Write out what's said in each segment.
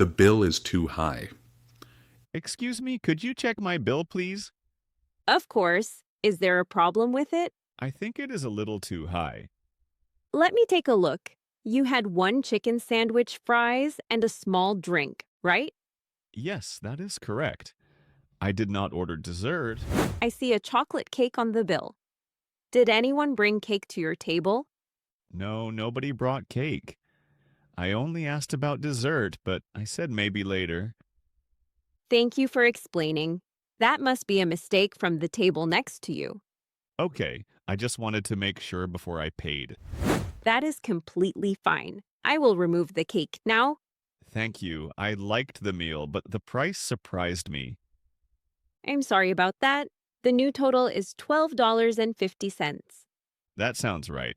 The bill is too high. Excuse me, could you check my bill, please? Of course. Is there a problem with it? I think it is a little too high. Let me take a look. You had one chicken sandwich, fries, and a small drink, right? Yes, that is correct. I did not order dessert. I see a chocolate cake on the bill. Did anyone bring cake to your table? No, nobody brought cake. I only asked about dessert, but I said maybe later. Thank you for explaining. That must be a mistake from the table next to you. Okay, I just wanted to make sure before I paid. That is completely fine. I will remove the cake now. Thank you. I liked the meal, but the price surprised me. I'm sorry about that. The new total is $12.50. That sounds right.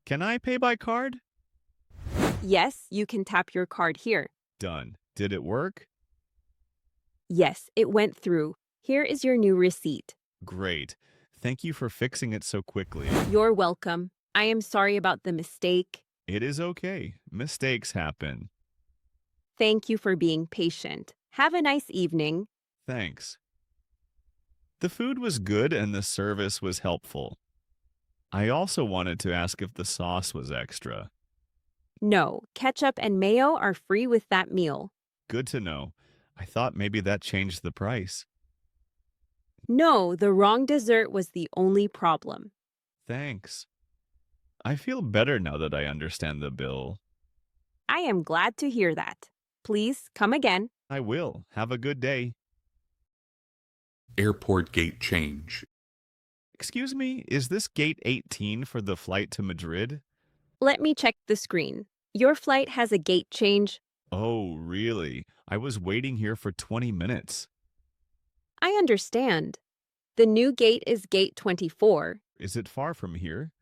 Can I pay by card? Yes, you can tap your card here. Done. Did it work? Yes, it went through. Here is your new receipt. Great. Thank you for fixing it so quickly. You're welcome. I am sorry about the mistake. It is okay. Mistakes happen. Thank you for being patient. Have a nice evening. Thanks. The food was good and the service was helpful. I also wanted to ask if the sauce was extra. No, ketchup and mayo are free with that meal. Good to know. I thought maybe that changed the price. No, the wrong dessert was the only problem. Thanks. I feel better now that I understand the bill. I am glad to hear that. Please come again. I will. Have a good day. Airport gate change. Excuse me, is this gate 18 for the flight to Madrid? Let me check the screen. Your flight has a gate change. Oh, really? I was waiting here for 20 minutes. I understand. The new gate is gate 24. Is it far from here?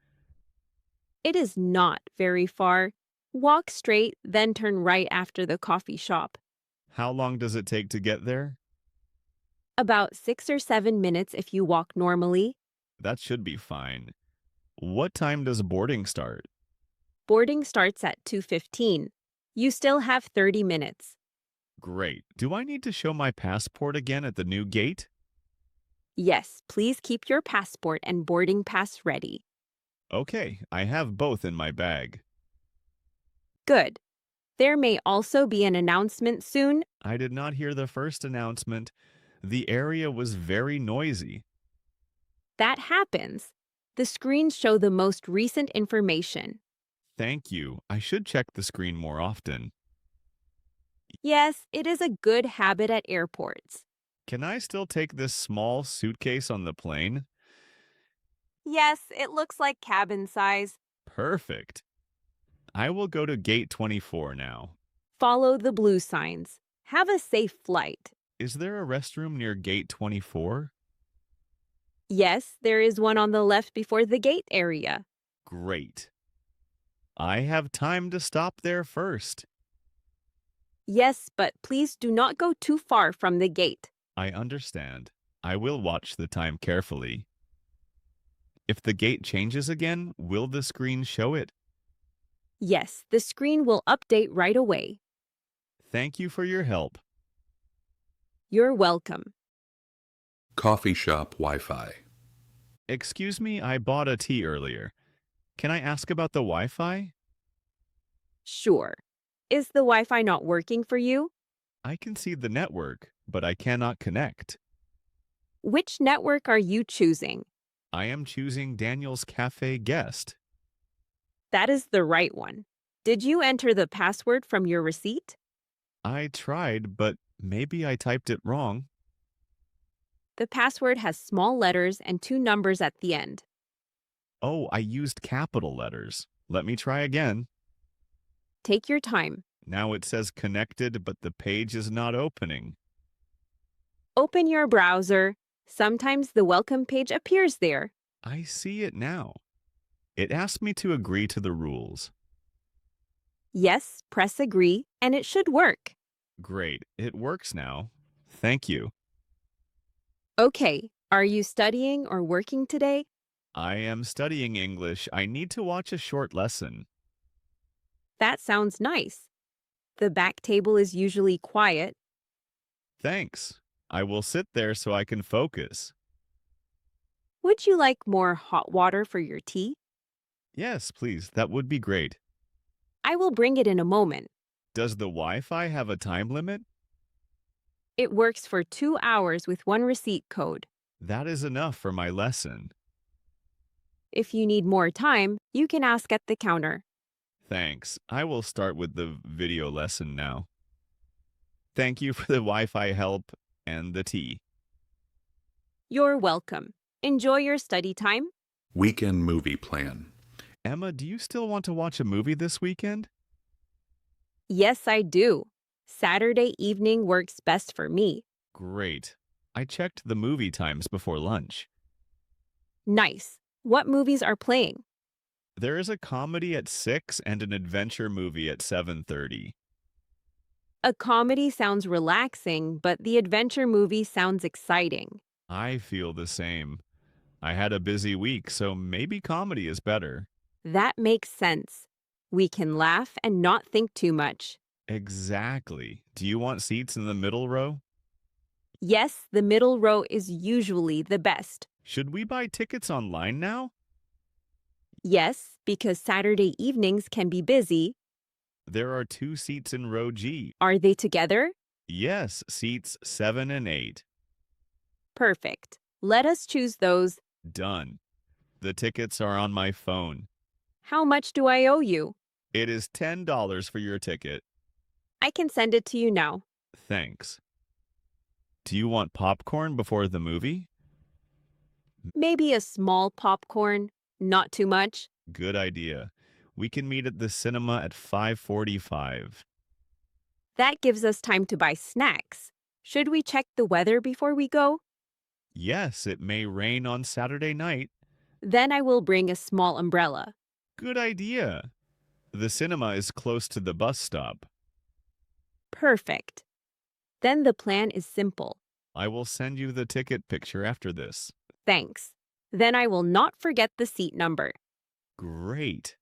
It is not very far. Walk straight, then turn right after the coffee shop. How long does it take to get there? About 6 or 7 minutes if you walk normally. That should be fine. What time does boarding start? Boarding starts at 2:15. You still have 30 minutes. Great. Do I need to show my passport again at the new gate? Yes, please keep your passport and boarding pass ready. Okay, I have both in my bag. Good. There may also be an announcement soon. I did not hear the first announcement. The area was very noisy. That happens. The screens show the most recent information. Thank you. I should check the screen more often. Yes, it is a good habit at airports. Can I still take this small suitcase on the plane? Yes, it looks like cabin size. Perfect. I will go to gate 24 now. Follow the blue signs. Have a safe flight. Is there a restroom near gate 24? Yes, there is one on the left before the gate area. Great. I have time to stop there first. Yes, but please do not go too far from the gate. I understand. I will watch the time carefully. If the gate changes again, will the screen show it? Yes, the screen will update right away. Thank you for your help. You're welcome. Coffee shop Wi-Fi. Excuse me, I bought a tea earlier. Can I ask about the Wi-Fi? Sure. Is the Wi-Fi not working for you? I can see the network, but I cannot connect. Which network are you choosing? I am choosing Daniel's Cafe Guest. That is the right one. Did you enter the password from your receipt? I tried, but maybe I typed it wrong. The password has small letters and 2 numbers at the end. Oh, I used capital letters. Let me try again. Take your time. Now it says connected, but the page is not opening. Open your browser. Sometimes the welcome page appears there. I see it now. It asked me to agree to the rules. Yes, press agree, and it should work. Great, it works now. Thank you. Okay, are you studying or working today? I am studying English. I need to watch a short lesson. That sounds nice. The back table is usually quiet. Thanks. I will sit there so I can focus. Would you like more hot water for your tea? Yes, please. That would be great. I will bring it in a moment. Does the Wi-Fi have a time limit? It works for 2 hours with one receipt code. That is enough for my lesson. If you need more time, you can ask at the counter. Thanks. I will start with the video lesson now. Thank you for the Wi-Fi help and the tea. You're welcome. Enjoy your study time. Weekend movie plan. Emma, do you still want to watch a movie this weekend? Yes, I do. Saturday evening works best for me. Great. I checked the movie times before lunch. Nice. What movies are playing? There is a comedy at 6 and an adventure movie at 7:30. A comedy sounds relaxing, but the adventure movie sounds exciting. I feel the same. I had a busy week, so maybe comedy is better. That makes sense. We can laugh and not think too much. Exactly. Do you want seats in the middle row? Yes, the middle row is usually the best. Should we buy tickets online now? Yes, because Saturday evenings can be busy. There are 2 seats in row G. Are they together? Yes, seats 7 and 8. Perfect. Let us choose those. Done. The tickets are on my phone. How much do I owe you? It is $10 for your ticket. I can send it to you now. Thanks. Do you want popcorn before the movie? Maybe a small popcorn, not too much. Good idea. We can meet at the cinema at 5:45. That gives us time to buy snacks. Should we check the weather before we go? Yes, it may rain on Saturday night. Then I will bring a small umbrella. Good idea. The cinema is close to the bus stop. Perfect. Then the plan is simple. I will send you the ticket picture after this. Thanks. Then I will not forget the seat number. Great.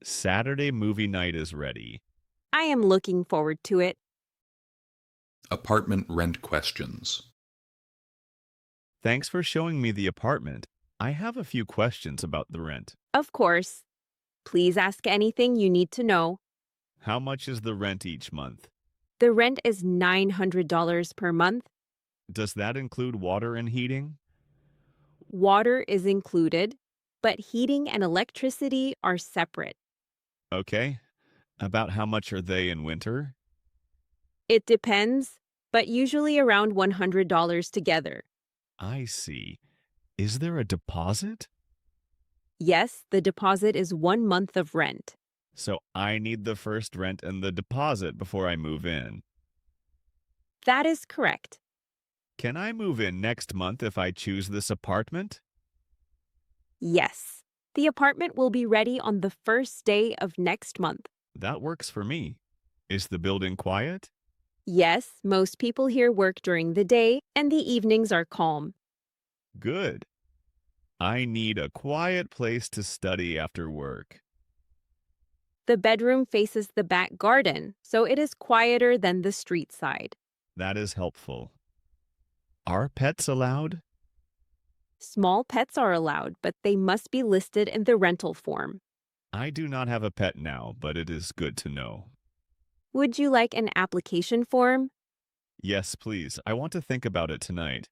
Saturday movie night is ready. I am looking forward to it. Apartment rent questions. Thanks for showing me the apartment. I have a few questions about the rent. Of course. Please ask anything you need to know. How much is the rent each month? The rent is $900 per month. Does that include water and heating? Water is included, but heating and electricity are separate. Okay. About how much are they in winter? It depends, but usually around $100 together. I see. Is there a deposit? Yes, the deposit is 1 month of rent. So I need the first rent and the deposit before I move in. That is correct. Can I move in next month if I choose this apartment? Yes. The apartment will be ready on the first day of next month. That works for me. Is the building quiet? Yes, most people here work during the day and the evenings are calm. Good. I need a quiet place to study after work. The bedroom faces the back garden, so it is quieter than the street side. That is helpful. Are pets allowed? Small pets are allowed, but they must be listed in the rental form. I do not have a pet now, but it is good to know. Would you like an application form? Yes, please. I want to think about it tonight.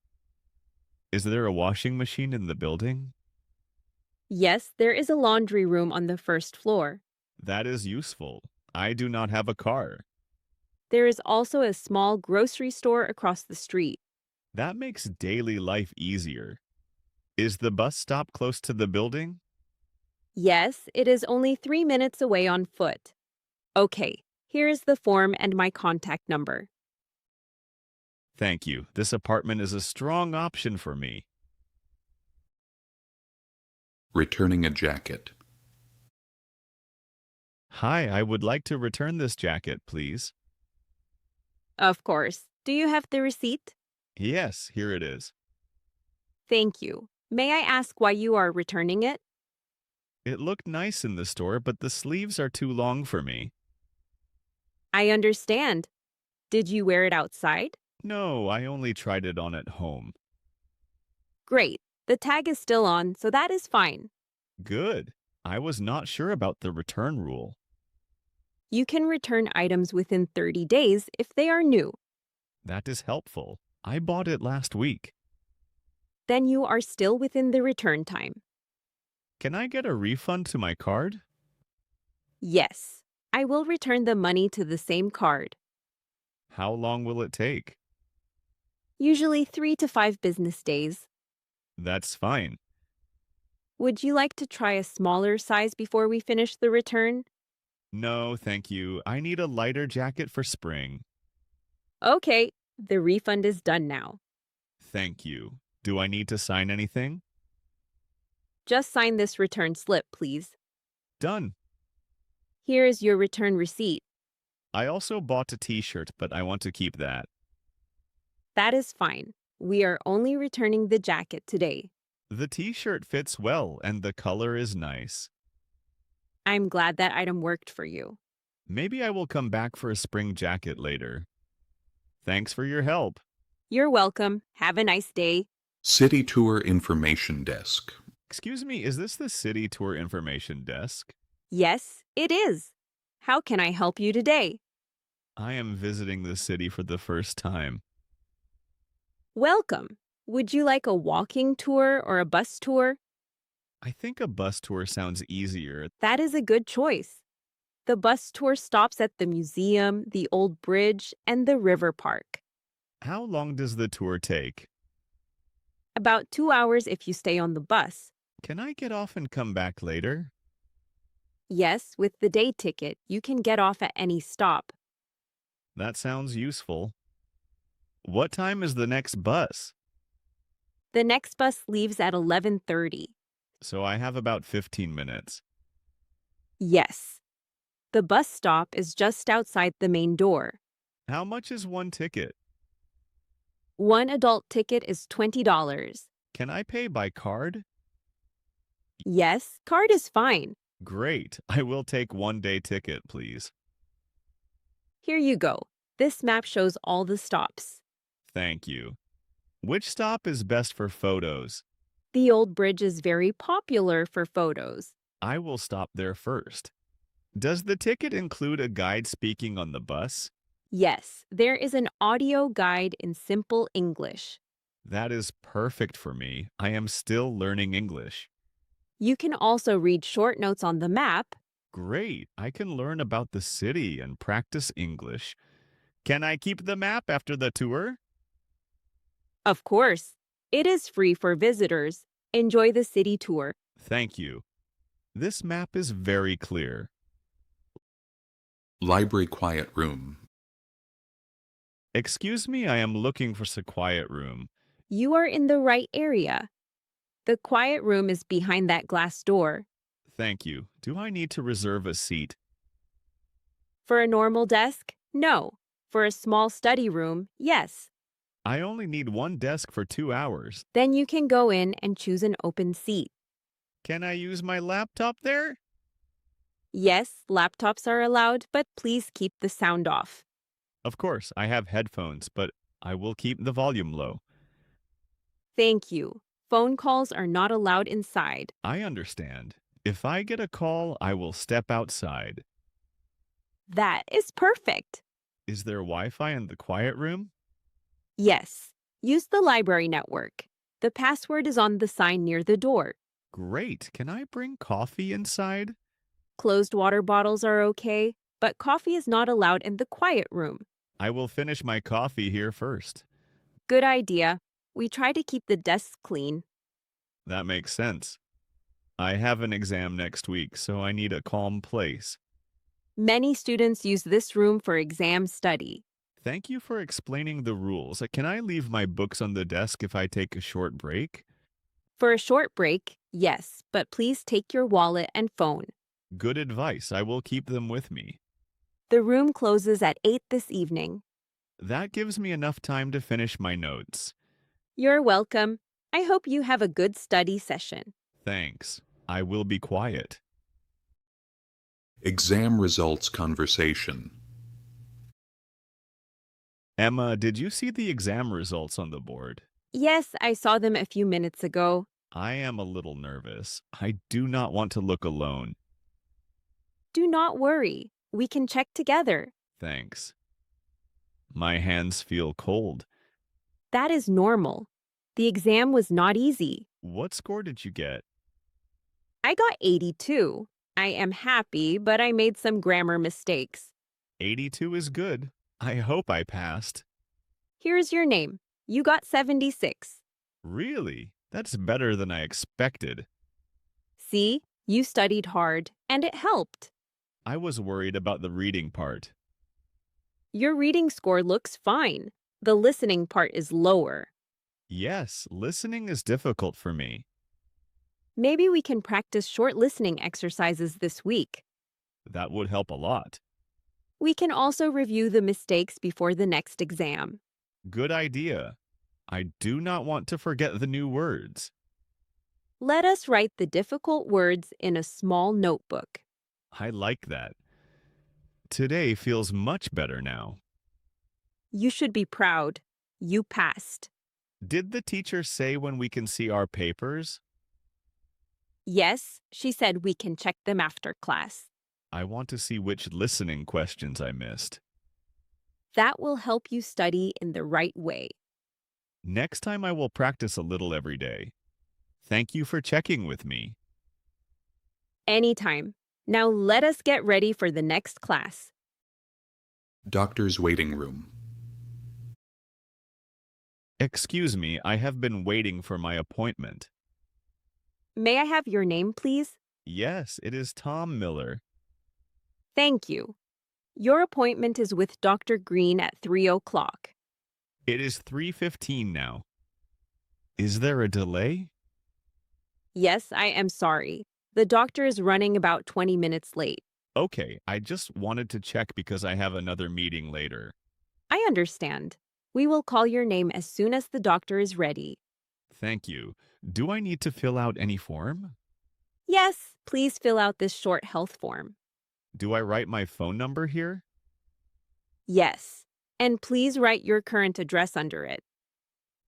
Is there a washing machine in the building? Yes, there is a laundry room on the first floor. That is useful. I do not have a car. There is also a small grocery store across the street. That makes daily life easier. Is the bus stop close to the building? Yes, it is only 3 minutes away on foot. Okay, here is the form and my contact number. Thank you. This apartment is a strong option for me. Returning a jacket. Hi, I would like to return this jacket, please. Of course. Do you have the receipt? Yes, here it is. Thank you. May I ask why you are returning it? It looked nice in the store, but the sleeves are too long for me. I understand. Did you wear it outside? No, I only tried it on at home. Great. The tag is still on, so that is fine. Good. I was not sure about the return rule. You can return items within 30 days if they are new. That is helpful. I bought it last week. Then you are still within the return time. Can I get a refund to my card? Yes. I will return the money to the same card. How long will it take? Usually 3 to 5 business days. That's fine. Would you like to try a smaller size before we finish the return? No, thank you. I need a lighter jacket for spring. Okay, the refund is done now. Thank you. Do I need to sign anything? Just sign this return slip, please. Done. Here is your return receipt. I also bought a t-shirt, but I want to keep that. That is fine. We are only returning the jacket today. The t-shirt fits well and the color is nice. I'm glad that item worked for you. Maybe I will come back for a spring jacket later. Thanks for your help. You're welcome. Have a nice day. City Tour Information Desk. Excuse me, is this the City Tour Information Desk? Yes, it is. How can I help you today? I am visiting the city for the first time. Welcome. Would you like a walking tour or a bus tour? I think a bus tour sounds easier. That is a good choice. The bus tour stops at the museum, the old bridge, and the river park. How long does the tour take? About 2 hours if you stay on the bus. Can I get off and come back later? Yes, with the day ticket, you can get off at any stop. That sounds useful. What time is the next bus? The next bus leaves at 11:30. So I have about 15 minutes. Yes. The bus stop is just outside the main door. How much is one ticket? One adult ticket is $20. Can I pay by card? Yes, card is fine. Great. I will take one-day ticket, please. Here you go. This map shows all the stops. Thank you. Which stop is best for photos? The old bridge is very popular for photos. I will stop there first. Does the ticket include a guide speaking on the bus? Yes, there is an audio guide in simple English. That is perfect for me. I am still learning English. You can also read short notes on the map. Great. I can learn about the city and practice English. Can I keep the map after the tour? Of course, it is free for visitors. Enjoy the city tour. Thank you. This map is very clear. Library Quiet Room. Excuse me, I am looking for a quiet room. You are in the right area. The quiet room is behind that glass door. Thank you. Do I need to reserve a seat? For a normal desk, no. For a small study room, yes. I only need one desk for 2 hours. Then you can go in and choose an open seat. Can I use my laptop there? Yes, laptops are allowed, but please keep the sound off. Of course, I have headphones, but I will keep the volume low. Thank you. Phone calls are not allowed inside. I understand. If I get a call, I will step outside. That is perfect. Is there Wi-Fi in the quiet room? Yes. Use the library network. The password is on the sign near the door. Great. Can I bring coffee inside? Closed water bottles are okay, but coffee is not allowed in the quiet room. I will finish my coffee here first. Good idea. We try to keep the desks clean. That makes sense. I have an exam next week, so I need a calm place. Many students use this room for exam study. Thank you for explaining the rules. Can I leave my books on the desk if I take a short break? For a short break, yes, but please take your wallet and phone. Good advice. I will keep them with me. The room closes at 8 this evening. That gives me enough time to finish my notes. You're welcome. I hope you have a good study session. Thanks. I will be quiet. Exam Results Conversation. Emma, did you see the exam results on the board? Yes, I saw them a few minutes ago. I am a little nervous. I do not want to look alone. Do not worry. We can check together. Thanks. My hands feel cold. That is normal. The exam was not easy. What score did you get? I got 82. I am happy, but I made some grammar mistakes. 82 is good. I hope I passed. Here's your name. You got 76. Really? That's better than I expected. See, you studied hard, and it helped. I was worried about the reading part. Your reading score looks fine. The listening part is lower. Yes, listening is difficult for me. Maybe we can practice short listening exercises this week. That would help a lot. We can also review the mistakes before the next exam. Good idea. I do not want to forget the new words. Let us write the difficult words in a small notebook. I like that. Today feels much better now. You should be proud. You passed. Did the teacher say when we can see our papers? Yes, she said we can check them after class. I want to see which listening questions I missed. That will help you study in the right way. Next time I will practice a little every day. Thank you for checking with me. Anytime. Now let us get ready for the next class. Doctor's waiting room. Excuse me, I have been waiting for my appointment. May I have your name, please? Yes, it is Tom Miller. Thank you. Your appointment is with Dr. Green at 3 o'clock. It is 3:15 now. Is there a delay? Yes, I am sorry. The doctor is running about 20 minutes late. Okay, I just wanted to check because I have another meeting later. I understand. We will call your name as soon as the doctor is ready. Thank you. Do I need to fill out any form? Yes, please fill out this short health form. Do I write my phone number here? Yes, and please write your current address under it.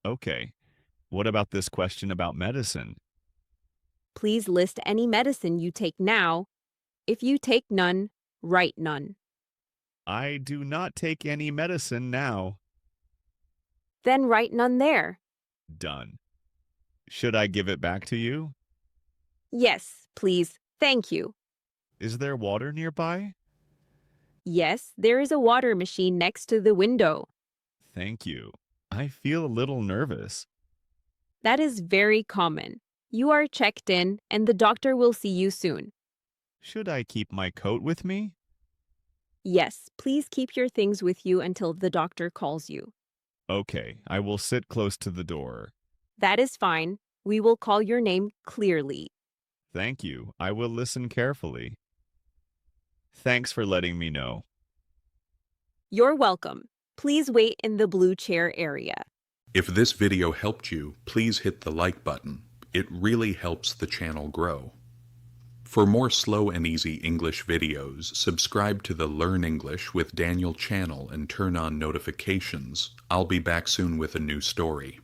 Okay. What about this question about medicine? Please list any medicine you take now. If you take none, write none. I do not take any medicine now. Then write none there. Done. Should I give it back to you? Yes, please. Thank you. Is there water nearby? Yes, there is a water machine next to the window. Thank you. I feel a little nervous. That is very common. You are checked in, and the doctor will see you soon. Should I keep my coat with me? Yes, please keep your things with you until the doctor calls you. Okay, I will sit close to the door. That is fine. We will call your name clearly. Thank you. I will listen carefully. Thanks for letting me know. You're welcome. Please wait in the blue chair area. If this video helped you, please hit the like button. It really helps the channel grow. For more slow and easy English videos, subscribe to the Learn English with Daniel channel and turn on notifications. I'll be back soon with a new story.